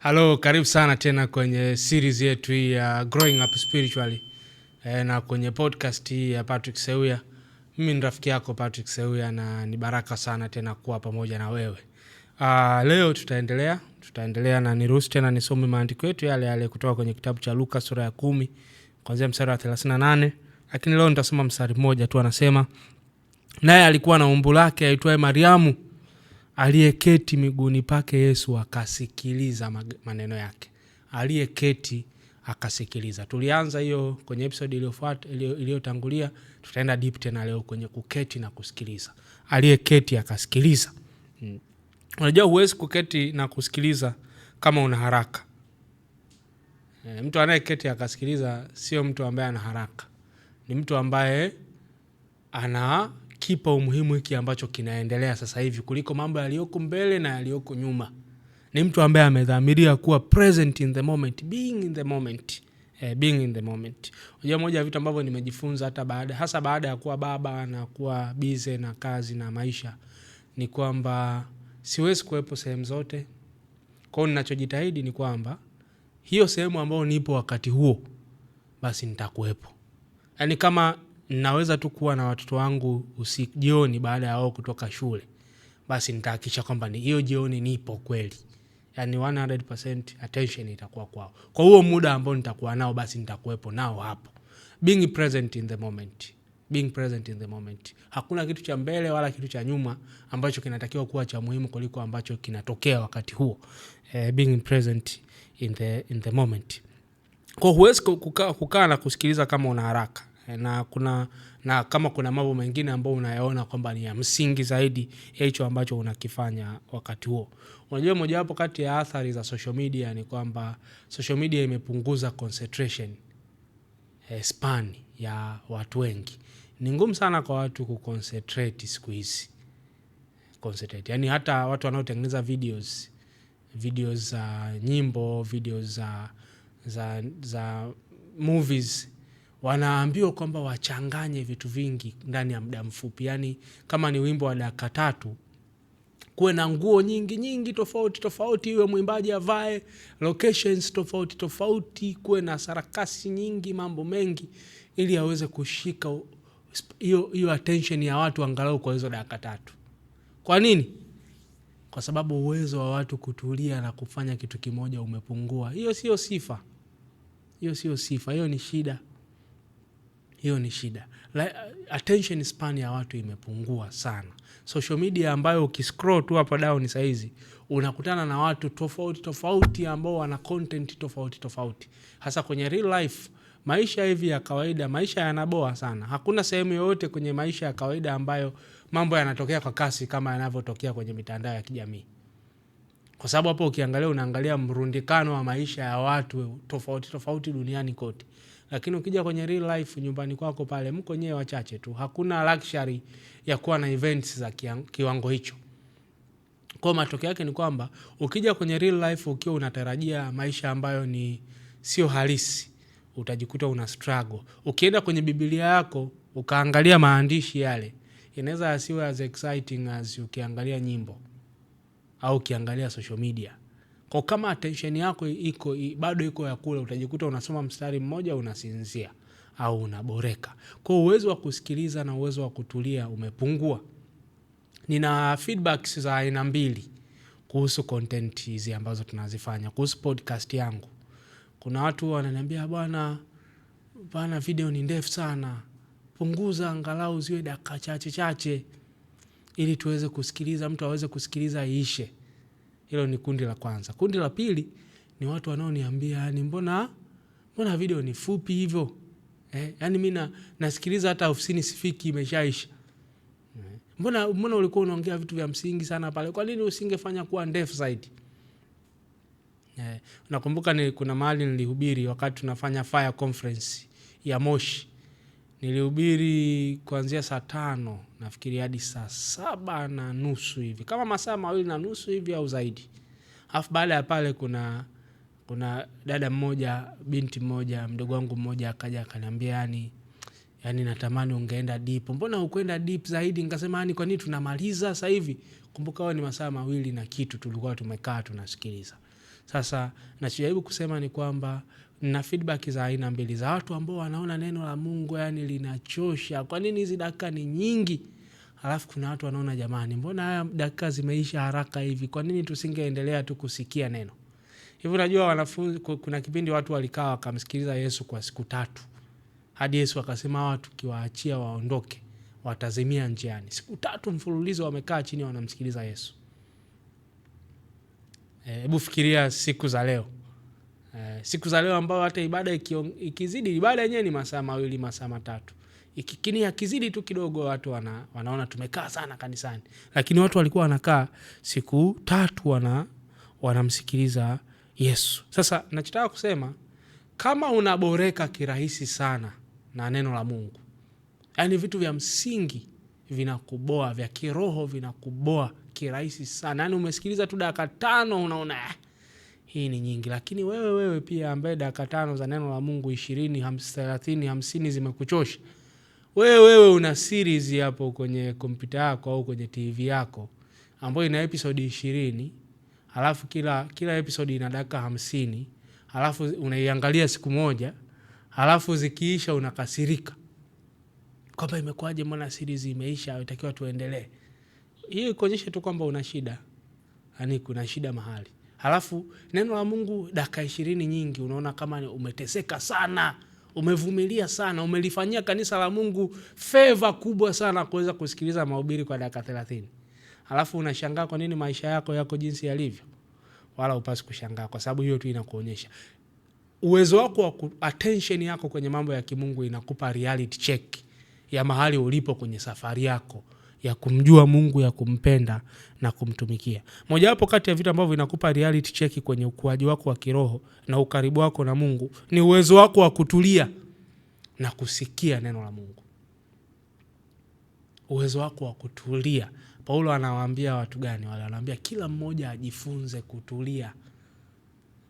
Hello, karibu sana tena kwenye series yetu hii ya Growing Up Spiritually na kwenye podcast hii ya Patrick Seuya. Mimi ni rafiki yako Patrick Seuya na ni baraka sana tena kuwa pamoja na wewe. Leo tutaendelea na niruhusu tena nisome maandiko yetu yale kutoka kwenye kitabu cha Luka sura ya 10 kuanzia mstari wa 38. Lakini leo nitasoma mstari mmoja tu. Anasema, naye alikuwa na umbu lake aitwaye Mariamu, aliyeketi miguuni pake Yesu akasikiliza maneno yake. Aliyeketi akasikiliza. Tulianza hiyo kwenye episode iliyotangulia. Tutaenda deep tena leo kwenye kuketi na kusikiliza. Aliyeketi akasikiliza. Unajua huwezi kuketi na kusikiliza kama una haraka. Mtu anayeketi akasikiliza sio mtu ambaye ana haraka. Ni mtu ambaye kipa umuhimu hiki ambacho kinaendelea sasa hivi kuliko mambo yaliyoko mbele na yaliyoko nyuma. Ni mtu ambaye amedhamiria kuwa present in the moment, being in the moment. Being in the moment. Unajua moja ya vitu ambavyo nimejifunza hasa baada ya kuwa baba na kuwa busy na kazi na maisha, ni kwamba siwezi kuwepo sehemu zote. Kwa hiyo ninachojitahidi ni kwamba hiyo sehemu ambayo nipo wakati huo basi nitakuwepo. Yaani kama naweza tu kuwa na watoto wangu jioni baada ya wao kutoka shule, basi nitahakikisha kwamba hiyo jioni nipo kweli. Yaani 100% attention itakuwa kwao. Kwa huo muda ambao nitakuwa nao basi nitakuwepo nao hapo. Being present in the moment. Being present in the moment. Hakuna kitu cha mbele wala kitu cha nyuma ambacho kinatakiwa kuwa cha muhimu kuliko ambacho kinatokea wakati huo. Being present in the moment. Kwa huwezi kukaa na kusikiliza kama una haraka. Na kama kuna mambo mengine ambayo unayaona kwamba ni ya msingi zaidi ya hicho ambacho unakifanya wakati huo. Unajua mojawapo kati ya athari za social media ni kwamba social media imepunguza concentration span ya watu wengi. Ni ngumu sana kwa watu kuconcentrate siku hizi. Yaani hata watu wanaotengeneza videos za nyimbo, videos za movies, wanaambiwa kwamba wachanganye vitu vingi ndani ya muda mfupi. Yaani kama ni wimbo wa dakika 3, kuwe na nguo nyingi tofauti, iwe mwimbaji avae, locations tofauti, kuwe na sarakasi nyingi, mambo mengi, ili aweze kushika hiyo attention ya watu angalau kwa hizo dakika 3. Kwa nini? Kwa sababu uwezo wa watu kutulia na kufanya kitu kimoja umepungua. Hiyo sio sifa. Hiyo ni shida. Attention span ya watu imepungua sana. Social media ambayo ukiscroll tu hapa down saizi unakutana na watu tofauti ambao wana content tofauti. Hasa kwenye real life, maisha hivi ya kawaida, maisha yanaboa sana. Hakuna sehemu yoyote kwenye maisha ya kawaida ambayo mambo yanatokea kwa kasi kama yanavyotokea kwenye mitandao ya kijamii. Kwa sababu hapo unaangalia mrundikano wa maisha ya watu tofauti duniani kote. Lakini ukija kwenye real life, nyumbani kwako pale mko nyewe wachache tu. Hakuna luxury ya kuwa na events za kiwango hicho. Kwa matokeo yake ni kwamba ukija kwenye real life ukiwa unatarajia maisha ambayo ni sio halisi, utajikuta una struggle. Ukienda kwenye Biblia yako ukaangalia maandishi yale, inaweza yasiwe as exciting as ukiangalia nyimbo au ukiangalia social media. Kwa kama attention yako bado iko ya kule, utajikuta unasoma mstari mmoja unasinzia au unaboreka. Kwa uwezo wa kusikiliza na uwezo wa kutulia umepungua. Nina feedbacks za aina mbili kuhusu content hizi ambazo tunazifanya, kuhusu podcast yangu. Kuna watu wananiambia, bwana video ni ndefu sana, punguza angalau ziwe dakika chache ili tuweze kusikiliza, mtu aweze kusikiliza iishe. Hilo ni kundi la kwanza. Kundi la pili ni watu wanaoniambia, mbona video ni fupi hivyo? Yaani mimi nasikiliza hata ofisini sifiki imeshaisha. Mbona ulikuwa unaongea vitu vya msingi sana pale? Kwa nini usingefanya kuwa ndefu zaidi? Nakumbuka kuna mahali nilihubiri wakati tunafanya fire conference ya Moshi. Nilihubiri kuanzia saa 5 nafikiri hadi saa 7:30 hivi. Kama masaa 2.5 hivi au zaidi. Alafu baada ya pale kuna dada mmoja, binti mmoja, mdogo wangu mmoja akaja akaniambia, yani natamani ungeenda deep. Mbona hukwenda deep zaidi? Nikasema kwa nini tunamaliza sasa hivi? Kumbuka wao ni masaa 2 na kitu tulikuwa tumekaa tunasikiliza. Sasa nachojaribu kusema ni kwamba na feedback za aina mbili, za watu ambao wanaona neno la Mungu yani linachosha, kwa nini hizi dakika ni nyingi? Alafu kuna watu wanaona jamani, mbona haya dakika zimeisha haraka hivi, kwa nini tusingeendelea tu kusikia neno? Hivi unajua wanafunzi, kuna kipindi watu walikaa wakamsikiliza Yesu kwa siku 3. Hadi Yesu akasema watu kiwaachia waondoke, watazimia njiani. Siku 3 mfululizo wamekaa chini wanamsikiliza Yesu. Hebu fikiria siku za leo. Siku za leo ambao hata ibada ikizidi, ibada yenyewe ni masaa 2, masaa 3. Ikikini yakizidi tu kidogo watu wanaona tumekaa sana kanisani. Lakini watu walikuwa wanakaa siku 3 wanamsikiliza Yesu. Sasa nachotaka kusema, kama unaboreka kirahisi sana na neno la Mungu, yani vitu vya msingi vinakuboa, vya kiroho vinakuboa kirahisi sana, yani umesikiliza tu dakika 5 unaona hii ni nyingi. Lakini wewe pia ambaye dakika 5 za neno la Mungu 20, 30, 50 zimekuchosha, wewe una series hapo kwenye kompyuta yako au kwenye TV yako ambayo ina episode 20, alafu kila episode ina dakika 50, alafu unaiangalia siku moja, alafu zikiisha unakasirika kwamba imekuaje, mbona series imeisha, inatakiwa tuendelee. Hiyo kuonyesha tu kwamba una shida, yani kuna shida mahali. Alafu neno la Mungu dakika 20 nyingi, unaona kama umeteseka sana, umevumilia sana, umelifanyia kanisa la Mungu favor kubwa sana kuweza kusikiliza mahubiri kwa dakika 30. Alafu unashangaa kwa nini maisha yako jinsi yalivyo. Wala upasi kushangaa, kwa sababu hiyo tu inakuonyesha uwezo wako wa attention yako kwenye mambo ya kimungu, inakupa reality check ya mahali ulipo kwenye safari yako ya kumjua Mungu, ya kumpenda na kumtumikia. Moja wapo kati ya vitu ambavyo vinakupa reality check kwenye ukuaji wako wa kiroho na ukaribu wako na Mungu ni uwezo wako wa kutulia na kusikia neno la Mungu. Uwezo wako wa kutulia. Paulo anawaambia watu gani wale? Anawaambia kila mmoja ajifunze kutulia.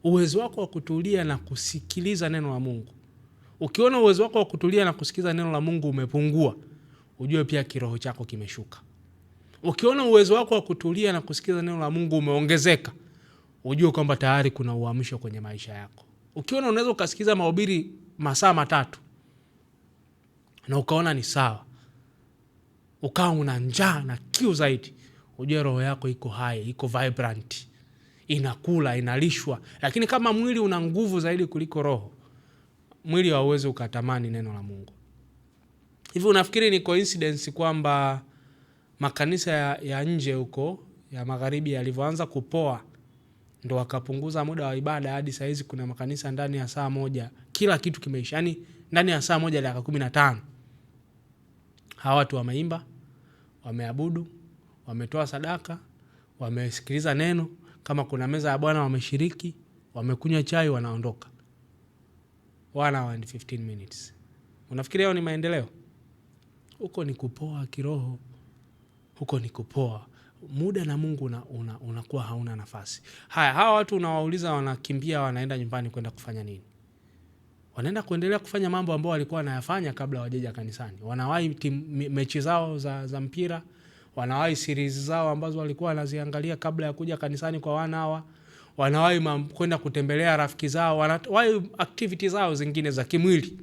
Uwezo wako wa kutulia na kusikiliza neno la Mungu. Ukiona uwezo wako wa kutulia na kusikiliza neno la Mungu umepungua, ujue pia kiroho chako kimeshuka. Ukiona uwezo wako wa kutulia na kusikiliza neno la Mungu umeongezeka, ujue kwamba tayari kuna uhamisho kwenye maisha yako. Ukiona unaweza ukasikiza mahubiri masaa 3 na ukaona ni sawa, ukawa una njaa na kiu zaidi, ujue roho yako iko hai, iko vibrant, inakula, inalishwa. Lakini kama mwili una nguvu zaidi kuliko roho, mwili hauwezi ukatamani neno la Mungu. Hivi unafikiri ni coincidence kwamba makanisa ya nje huko ya magharibi yalivyoanza kupoa ndo wakapunguza muda wa ibada hadi saa hizi kuna makanisa ndani ya saa 1 kila kitu kimeisha, yani ndani ya saa 1 dakika 15 hawa watu wameimba, wameabudu, wametoa sadaka, wamesikiliza neno, kama kuna meza ya Bwana wameshiriki, wamekunywa chai, wanaondoka 1 hour and 15 minutes. Unafikiri hao ni maendeleo? Huko ni kupoa kiroho. Huko ni kupoa. Muda na Mungu unakuwa hauna nafasi. Hawa watu unawauliza wanakimbia wanaenda nyumbani kwenda kufanya nini? Wanaenda kuendelea kufanya mambo ambayo walikuwa wanayafanya kabla hawajaja kanisani. Wanawahi mechi zao za mpira, wanawahi series zao ambazo walikuwa wanaziangalia kabla ya kuja kanisani kwa 1 hour. Wanawahi kwenda kutembelea rafiki zao, wanawahi activities zao zingine za kimwili.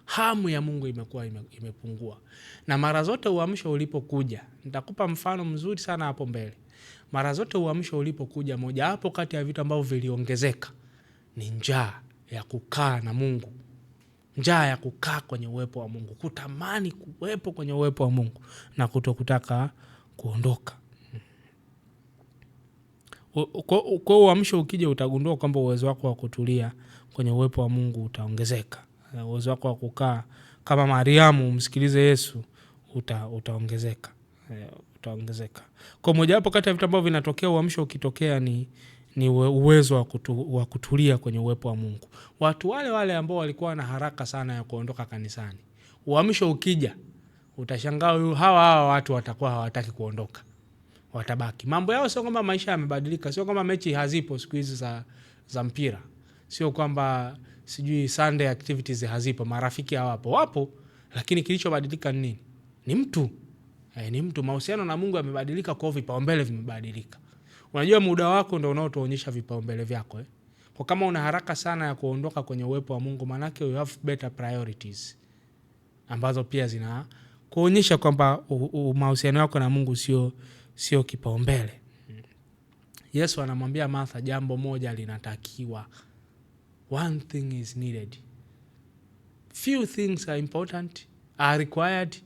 Hamu ya Mungu imekuwa imepungua. Na mara zote uamsho ulipokuja, nitakupa mfano mzuri sana hapo mbele. Mara zote uamsho ulipokuja, moja hapo kati ya vitu ambavyo viliongezeka ni njaa ya kukaa na Mungu. Njaa ya kukaa kwenye uwepo wa Mungu, kutamani kuwepo kwenye uwepo wa Mungu na kutokutaka kuondoka. Kwa uamsho ukija utagundua kwamba uwezo wako wa kutulia kwenye uwepo wa Mungu utaongezeka. Uwezo wako wa kukaa kama Mariamu umsikilize Yesu utaongezeka. Kwa moja hapo kati ya vitu ambavyo vinatokea uamsho ukitokea ni uwezo wa kutulia kwenye uwepo wa Mungu. Watu wale ambao walikuwa na haraka sana ya kuondoka kanisani, uamsho ukija utashangaa hawa watu watakuwa hawataki kuondoka. Watabaki. Mambo yao sio kwamba maisha yamebadilika, sio kwamba mechi hazipo siku hizi za mpira. Sio kwamba sijui Sunday activities hazipo, marafiki hawapo. Wapo, lakini kilichobadilika ni nini? Ni mtu. Ni mtu. Mahusiano na Mungu yamebadilika, kwa vipaumbele vimebadilika. Unajua muda wako ndio unaotuonyesha vipaumbele vyako. Kwa kama una haraka sana ya kuondoka kwenye uwepo wa Mungu, manake you have better priorities ambazo pia zina kuonyesha kwamba mahusiano yako na Mungu sio kipaumbele. Yesu anamwambia Martha jambo moja linatakiwa. One thing is needed. Few things are important, are required,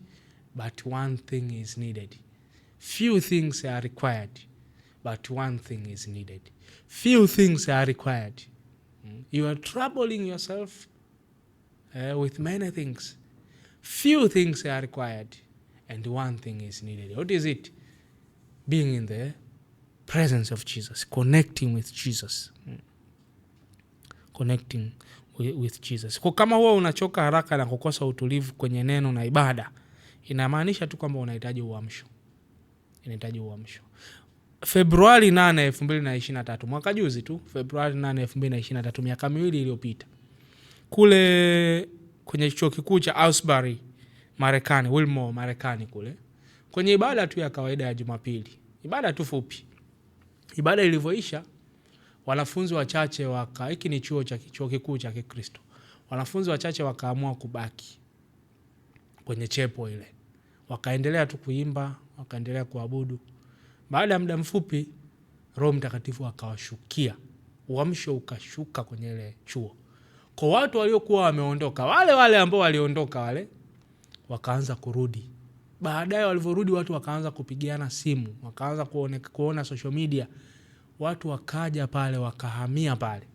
but one thing is needed. Few things are required, but one thing is needed. Few things are required. You are troubling yourself with many things. Few things are required, and one thing is needed. What is it? Being in the presence of Jesus, connecting with Jesus. Connecting with Jesus. Kwa kama huwa unachoka haraka na kukosa utulivu kwenye neno na ibada, inamaanisha tu kwamba unahitaji uamsho. Februari 8, 2023, mwaka juzi tu, Februari 8, 2023, miaka 2 iliyopita. Kule kwenye chuo kikuu cha Asbury, Marekani, Wilmore, Marekani kule. Kwenye ibada tu ya kawaida ya Jumapili. Ibada tu fupi. Ibada ilivyoisha, wanafunzi wachache hiki ni chuo kikuu cha Kikristo. Wanafunzi wachache wakaamua kubaki kwenye chepo ile. Wakaendelea tu kuimba, wakaendelea kuabudu. Baada ya muda mfupi, Roho Mtakatifu akawashukia. Uamsho ukashuka kwenye ile chuo. Kwa watu waliokuwa wameondoka, wale ambao waliondoka wale, wakaanza kurudi. Baadaye walivyorudi watu wakaanza kupigiana simu, wakaanza kuona social media. Watu wakaja pale, wakahamia pale.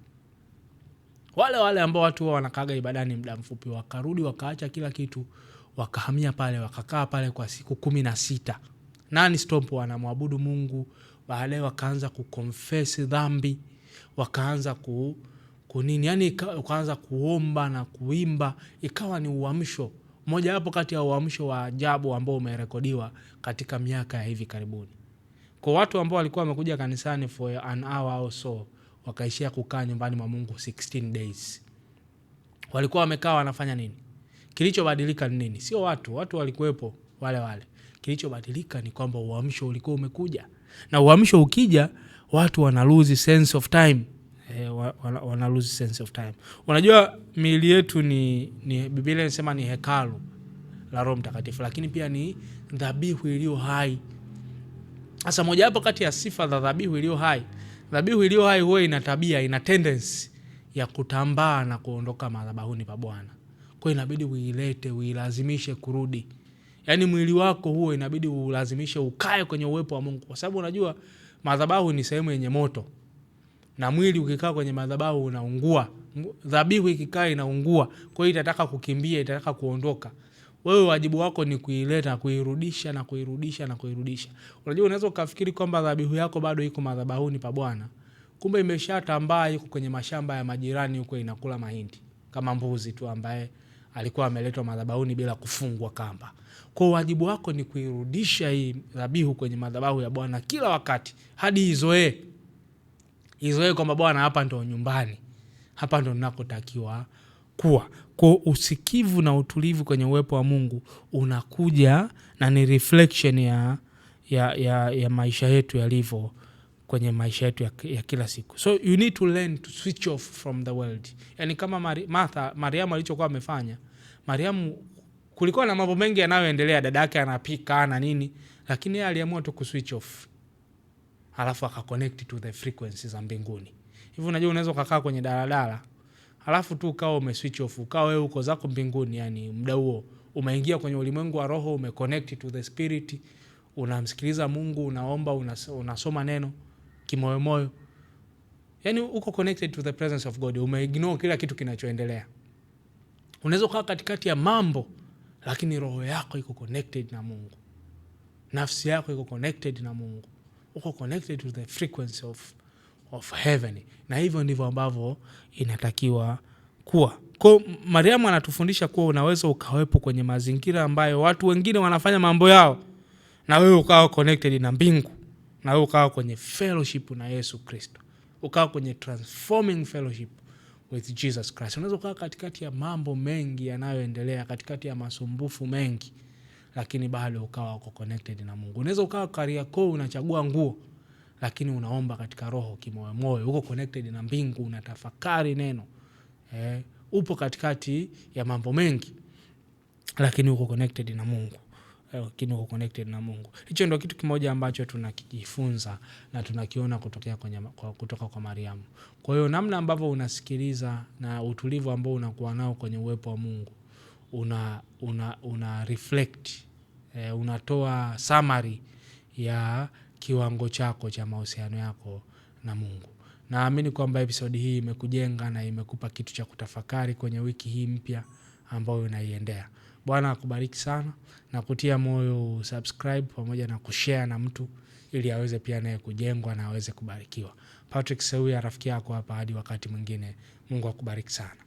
Wale ambao watu wanakaga ibadani muda mfupi wakarudi, wakaacha kila kitu, wakahamia pale, wakakaa pale kwa siku 16. Nani stop wanamwabudu Mungu. Baadaye wakaanza kuconfess dhambi, wakaanza wakaanza kuomba na kuimba. Ikawa ni uamsho moja hapo kati ya uamsho wa ajabu ambao umerekodiwa katika miaka ya hivi karibuni. Kwa watu ambao walikuwa wamekuja kanisani for an hour or so, wakaishia kukaa nyumbani mwa Mungu 16 days. Walikuwa wamekaa wanafanya nini? Kilichobadilika ni nini? Sio watu walikuwepo wale. Kilichobadilika ni kwamba uamsho ulikuwa umekuja. Na uamsho ukija, watu wana lose sense of time. Wana lose sense of time. Unajua miili yetu ni Biblia inasema ni hekalu la Roho Mtakatifu, lakini pia ni dhabihu iliyo hai. Sasa moja hapo kati ya sifa za dhabihu iliyo hai. Dhabihu iliyo hai huwa ina tendency ya kutambaa na kuondoka madhabahuni pa Bwana. Kwa inabidi uilazimishe kurudi. Yaani mwili wako huo inabidi ulazimishe ukae kwenye uwepo wa Mungu. Kwa sababu unajua madhabahu ni sehemu yenye moto. Na mwili ukikaa kwenye madhabahu unaungua. Dhabihu ikikaa inaungua. Kwa hiyo itataka kukimbia, itataka kuondoka. Wewe wajibu wako ni kuileta, kuirudisha na kuirudisha na kuirudisha. Unajua unaweza ukafikiri kwamba dhabihu yako bado iko madhabahuni pa Bwana. Kumbe imeshatambaa iko kwenye mashamba ya majirani huko inakula mahindi. Kama mbuzi tu ambaye alikuwa ameletwa madhabahuni bila kufungwa kamba. Kwa wajibu wako ni kuirudisha hii dhabihu kwenye madhabahu ya Bwana kila wakati hadi izoee kwamba Bwana hapa ndo nyumbani. Hapa ndo ninakotakiwa kuwa. Kwa usikivu na utulivu kwenye uwepo wa Mungu unakuja na ni reflection ya maisha yetu yalivyo kwenye maisha yetu ya kila siku. So you need to learn to switch off from the world. Yani kama Mariamu alichokuwa amefanya. Mariamu kulikuwa na mambo mengi yanayoendelea, dada yake anapika na nini, lakini yeye aliamua tu kuswitch off. Halafu akaconnect to the frequencies za mbinguni. Hivi unajua unaweza kukaa kwenye daladala, halafu tu ukao umeswitch off, ukao wewe uko zako mbinguni, yani muda huo umeingia kwenye ulimwengu wa roho, umeconnect to the spirit, unamsikiliza Mungu, unaomba, unasoma neno kimoyomoyo. Yani uko connected to the presence of God, umeignore kila kitu kinachoendelea. Unaweza kukaa katikati ya mambo, lakini roho yako iko connected na Mungu. Nafsi yako iko connected na Mungu. Uko connected to the frequency of heaven. Na hivyo ndivyo ambavyo inatakiwa kuwa. Kwa Mariamu anatufundisha kuwa unaweza ukawepo kwenye mazingira ambayo watu wengine wanafanya mambo yao, na wewe ukawa connected na mbingu, na wewe ukawa kwenye fellowship na Yesu Kristo, ukawa kwenye transforming fellowship with Jesus Christ. Unaweza ukawa katikati ya mambo mengi yanayoendelea, katikati ya masumbufu mengi, lakini bado ukawa uko connected na Mungu. Unaweza ukawa Kariakoo unachagua nguo, lakini unaomba katika roho kimoyomoyo, uko connected na mbingu, unatafakari neno. Upo katikati ya mambo mengi, lakini uko connected na Mungu. Hicho ndio kitu kimoja ambacho tunakijifunza na tunakiona kutoka kwa Mariamu. Kwa hiyo namna ambavyo unasikiliza na utulivu ambao unakuwa nao kwenye uwepo wa Mungu, una reflect, unatoa summary ya kiwango chako cha mahusiano yako na Mungu. Naamini kwamba episode hii imekujenga na imekupa kitu cha kutafakari kwenye wiki hii mpya ambayo unaiendea. Bwana akubariki sana, na kutia moyo subscribe pamoja na kushare na mtu ili aweze pia naye kujengwa na aweze kubarikiwa. Patrick Seuya, rafiki yako hapa, hadi wakati mwingine. Mungu akubariki sana.